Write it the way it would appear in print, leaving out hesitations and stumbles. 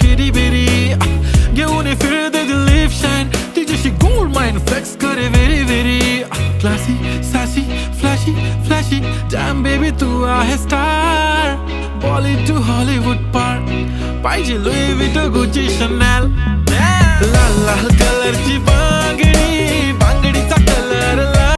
किरी बिरी घेऊन फिरते ती लिप शाईन तिच्याशी गोल्ड माइन फ्लेक्स करे very very classy sassy flashy flashy damn baby तू आहे स्टार बॉलिवूड टू हॉलिवूड पार पाहिजे लुई विटो गुची शनेल लाल लाल कलरची बांगडी